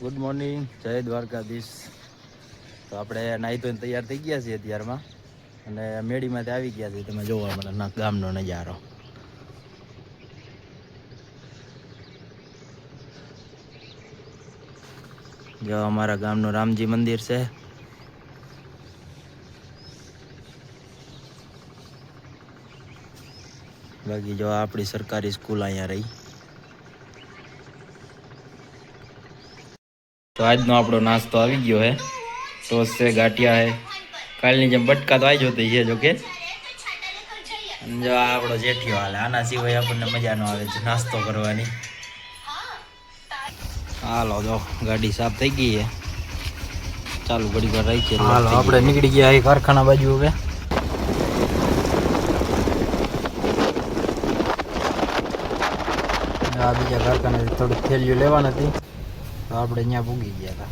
Good morning, જય દ્વારકાધીશ. તો આપણે નાહી ધોઈને તૈયાર થઈ ગયા છીએ અત્યારમાં અને મેળીમાંથી આવી ગયા છીએ. તમે જોવો અમારા ગામનો નજારો. જો અમારા ગામનું રામજી મંદિર છે. બાકી જો આપણી સરકારી સ્કૂલ અહીંયા રહી. તો આજનો આપણો નાસ્તો આવી ગયો હે. ટોસ છે, ગાંઠિયા હે. કાલની જેમ બટકા તો આવી જતી છે જોકે. જો આ આપણો જેઠિયો હાલે. આના સિવાય આપણને મજા ન આવે છે નાસ્તો કરવાની. હાલો જો ગાડી સાફ થઈ ગઈ છે. ચાલુ ઘડી વાર રહી છે. હાલો આપણે નીકળી ગયા એ કારખાના બાજુ. હવે આ બીજા કારખાનાથી થોડીક થેલીઓ લેવાની હતી તો આપણે અહીંયા પૂગી ગયા હતા.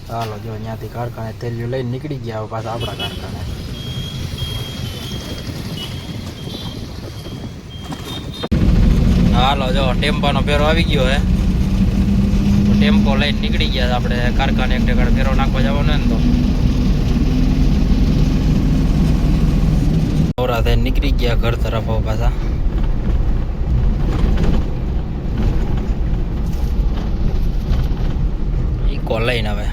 ચાલો જો અહીંયાથી કારખાને થેલીઓ લઈને નીકળી ગયા પાછા આપણા કારખાને. હાલો જો ટેમ્પાનો ફેરો આવી ગયો હે. ટેમ્પો લઈને નીકળી ગયા આપણે કારખાને. એક ટેકાડ ફેરો નાખવા જવાનો ને તો નવરા થઈને નીકળી ગયા ઘર તરફ. પાછા ઈકો લઈને હવે